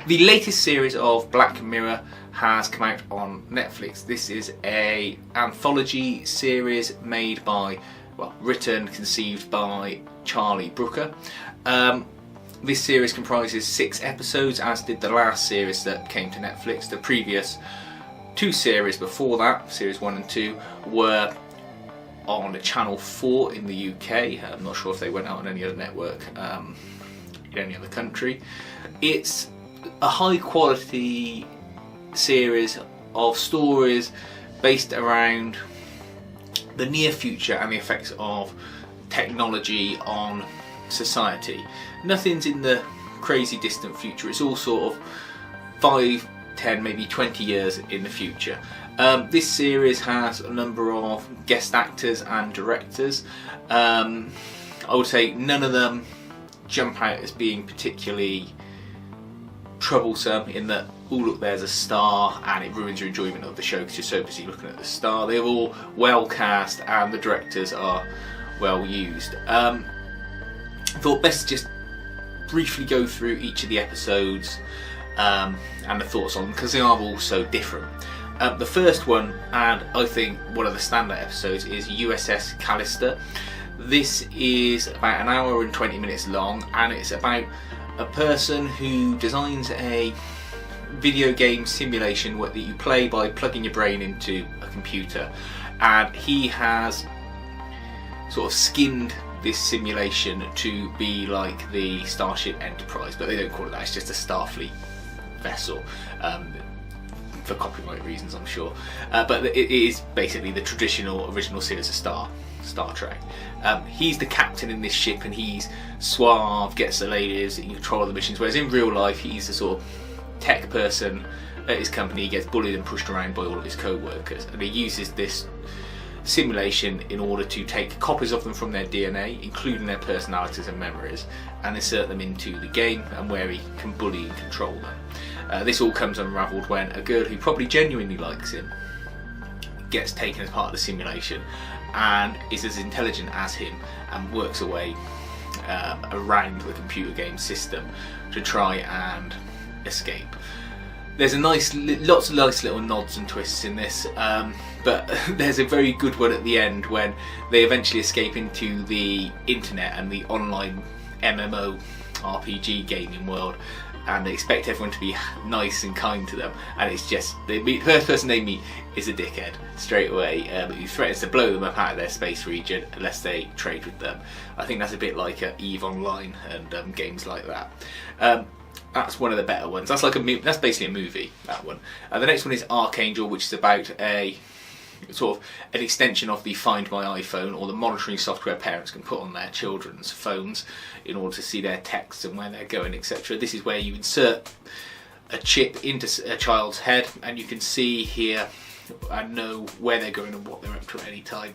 The latest series of Black Mirror has come out on Netflix. This is an anthology series made by, written, conceived by Charlie Brooker. This series comprises 6 episodes, as did the last series that came to Netflix. The previous 2 series before that, series 1 and 2, were on Channel 4 in the UK. I'm not sure if they went out on any other network in any other country. It's a high quality series of stories based around the near future and the effects of technology on society. Nothing's in the crazy distant future. It's all sort of 5, 10, maybe 20 years in the future. This series has a number of guest actors and directors. I would say none of them jump out as being particularly troublesome in that, oh look, there's a star, and it ruins your enjoyment of the show because you're so busy looking at the star. They're all well cast and the directors are well used. I thought best to just briefly go through each of the episodes and the thoughts on them, because they are all so different. The first one, and I think one of the standout episodes, is USS Callister. This is about an hour and 20 minutes long, and it's about a person who designs a video game simulation that you play by plugging your brain into a computer, and he has sort of skinned this simulation to be like the Starship Enterprise, but they don't call it that, it's just a Starfleet vessel, for copyright reasons I'm sure, but it is basically the traditional original series of Star Trek. He's the captain in this ship, and he's suave, gets the ladies, in control of the missions, whereas in real life he's the sort of tech person at his company. He gets bullied and pushed around by all of his co-workers, and he uses this simulation in order to take copies of them from their DNA, including their personalities and memories, and insert them into the game, and where he can bully and control them. This all comes unravelled when a girl who probably genuinely likes him gets taken as part of the simulation and is as intelligent as him and works away around the computer game system to try and escape. There's lots of nice little nods and twists in this, but there's a very good one at the end when they eventually escape into the internet and the online MMO RPG gaming world, and they expect everyone to be nice and kind to them, and it's just the first person they meet is a dickhead straight away, who threatens to blow them up out of their space region unless they trade with them. I think that's a bit like EVE Online and games like that. That's one of the better ones. That's basically a movie, that one. The next one is Archangel, which is about a sort of an extension of the Find My iPhone, or the monitoring software parents can put on their children's phones in order to see their texts and where they're going, etc. This is where you insert a chip into a child's head, and you can see, hear and know where they're going and what they're up to at any time.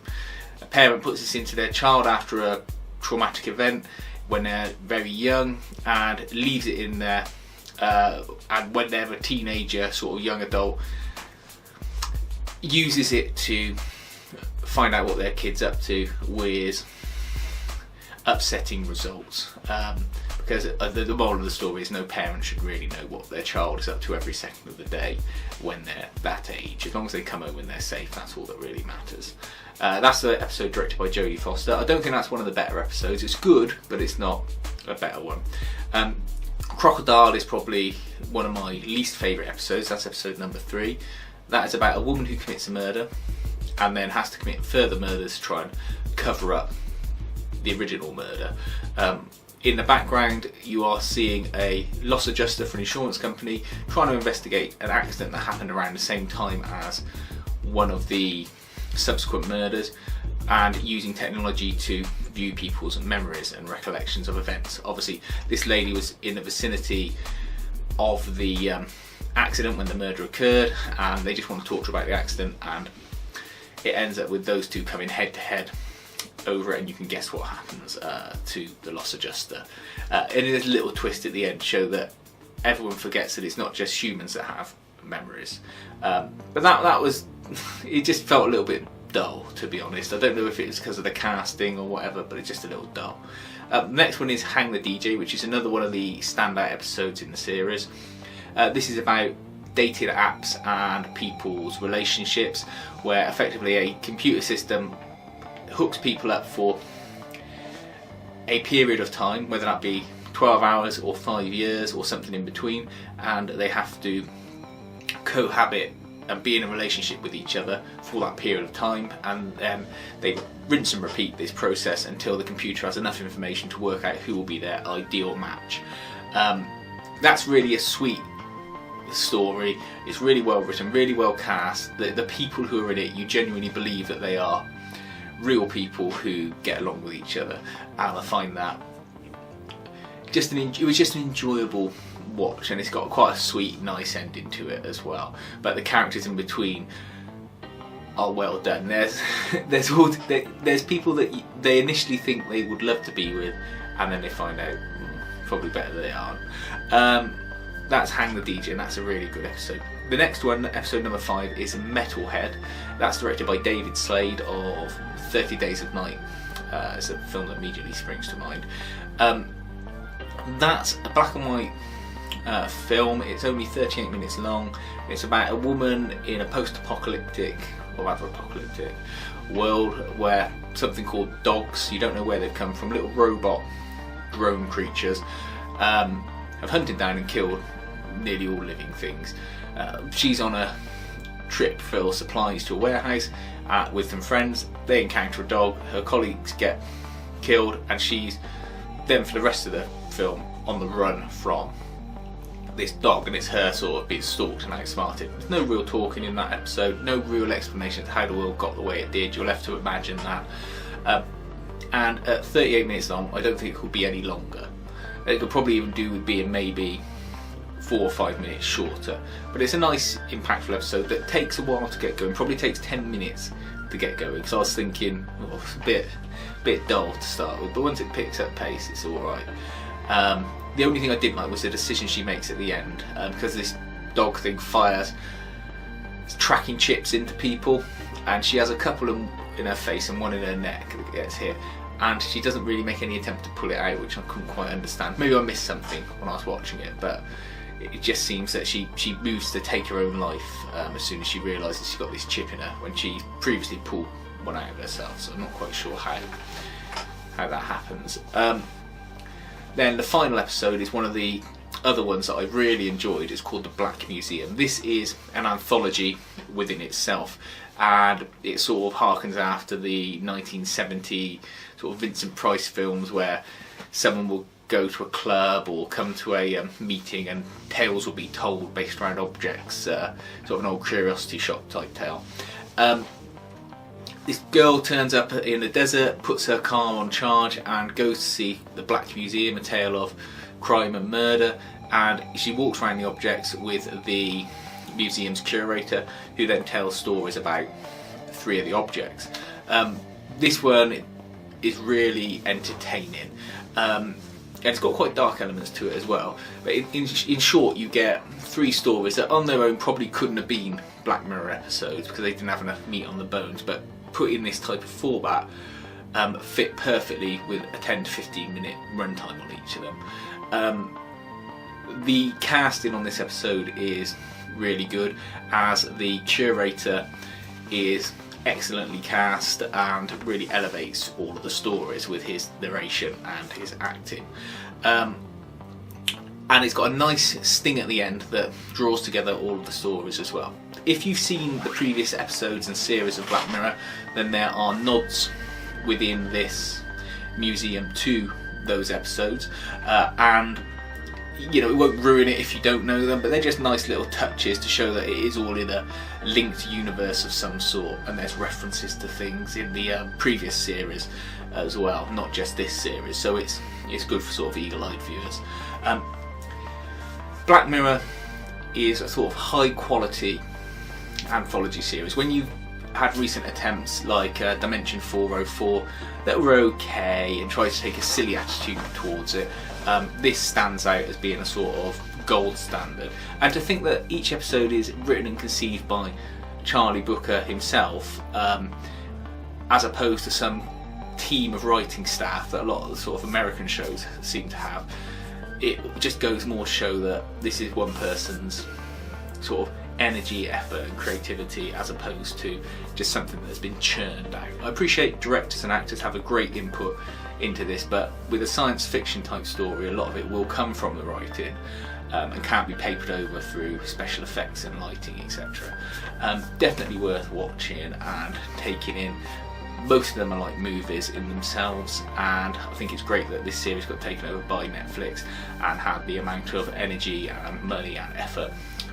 A parent puts this into their child after a traumatic event when they're very young, and leaves it in there, and when they're a teenager, sort of young adult, uses it to find out what their kid's up to, with upsetting results, because the moral of the story is no parent should really know what their child is up to every second of the day when they're that age. As long as they come home and they're safe, that's all that really matters. That's the episode directed by Jodie Foster. I don't think that's one of the better episodes. It's good, but it's not a better one. Crocodile is probably one of my least favourite episodes. That's episode number 3. That is about a woman who commits a murder and then has to commit further murders to try and cover up the original murder. In the background you are seeing a loss adjuster for an insurance company trying to investigate an accident that happened around the same time as one of the subsequent murders, and using technology to view people's memories and recollections of events. Obviously this lady was in the vicinity of the accident when the murder occurred, and they just want to talk about the accident, and it ends up with those two coming head to head over it, and you can guess what happens to the loss adjuster. And there's a little twist at the end to show that everyone forgets that it's not just humans that have memories. But that was, it just felt a little bit dull, to be honest. I don't know if it's because of the casting or whatever, but it's just a little dull. The next one is Hang the DJ, which is another one of the standout episodes in the series. This is about dating apps and people's relationships, where effectively a computer system hooks people up for a period of time, whether that be 12 hours or 5 years or something in between, and they have to cohabit and be in a relationship with each other for that period of time, and then they rinse and repeat this process until the computer has enough information to work out who will be their ideal match. That's really a sweet story. It's really well written, really well cast. The people who are in it, you genuinely believe that they are real people who get along with each other, and I find that it was just an enjoyable watch, and it's got quite a sweet, nice ending to it as well. But the characters in between are well done. There's people that they initially think they would love to be with, and then they find out probably better they aren't. That's Hang the DJ, and that's a really good episode. The next one, episode number 5, is Metalhead. That's directed by David Slade of 30 Days of Night. It's a film that immediately springs to mind. That's a black and white film. It's only 38 minutes long. It's about a woman in a post-apocalyptic or rather apocalyptic world where something called dogs, you don't know where they've come from, little robot drone creatures, have hunted down and killed nearly all living things. She's on a trip for supplies to a warehouse with some friends. They encounter a dog, her colleagues get killed, and she's then for the rest of the film on the run from this dog, and it's her sort of being stalked and outsmarted. There's no real talking in that episode, no real explanation of how the world got the way it did. You're left to imagine that. And at 38 minutes long, I don't think it could be any longer. It could probably even do with being maybe 4 or 5 minutes shorter. But it's a nice, impactful episode that takes a while to get going. Probably takes 10 minutes to get going. Because I was thinking, well, it's a bit dull to start with, but once it picks up pace, it's all right. The only thing I didn't like was the decision she makes at the end, because this dog thing fires tracking chips into people, and she has a couple in her face and one in her neck that gets hit, and she doesn't really make any attempt to pull it out, which I couldn't quite understand. Maybe I missed something when I was watching it, but it just seems that she moves to take her own life as soon as she realises she's got this chip in her, when she previously pulled one out of herself, so I'm not quite sure how that happens. Then the final episode is one of the other ones that I really enjoyed. It's called The Black Museum. This is an anthology within itself, and it sort of harkens after the 1970 sort of Vincent Price films where someone will go to a club or come to a meeting and tales will be told based around objects, sort of an old curiosity shop type tale. This girl turns up in the desert, puts her car on charge and goes to see the Black Museum, a tale of crime and murder, and she walks around the objects with the museum's curator, who then tells stories about 3 of the objects. This one is really entertaining, and it's got quite dark elements to it as well, but in short you get 3 stories that on their own probably couldn't have been Black Mirror episodes because they didn't have enough meat on the bones, but put in this type of format fit perfectly with a 10 to 15 minute runtime on each of them. The casting on this episode is really good, as the curator is excellently cast and really elevates all of the stories with his narration and his acting. And it's got a nice sting at the end that draws together all of the stories as well. If you've seen the previous episodes and series of Black Mirror, then there are nods within this museum to those episodes, and you know, it won't ruin it if you don't know them, but they're just nice little touches to show that it is all in a linked universe of some sort, and there's references to things in the previous series as well, not just this series, so it's good for sort of eagle-eyed viewers. Black Mirror is a sort of high quality anthology series. When you've had recent attempts like Dimension 404 that were okay and tried to take a silly attitude towards it, this stands out as being a sort of gold standard. And to think that each episode is written and conceived by Charlie Brooker himself, as opposed to some team of writing staff that a lot of the sort of American shows seem to have, it just goes more to show that this is one person's sort of energy, effort and creativity, as opposed to just something that's been churned out. I appreciate directors and actors have a great input into this, but with a science fiction type story, a lot of it will come from the writing and can't be papered over through special effects and lighting, etc. Definitely worth watching and taking in. Most of them are like movies in themselves, and I think it's great that this series got taken over by Netflix and had the amount of energy and money and effort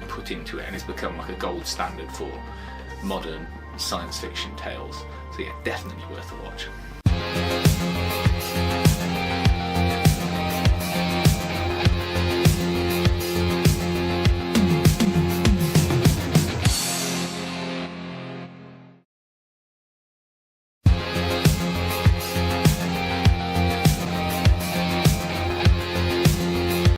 put into it, and it's become like a gold standard for modern science fiction tales. So yeah, definitely worth a watch.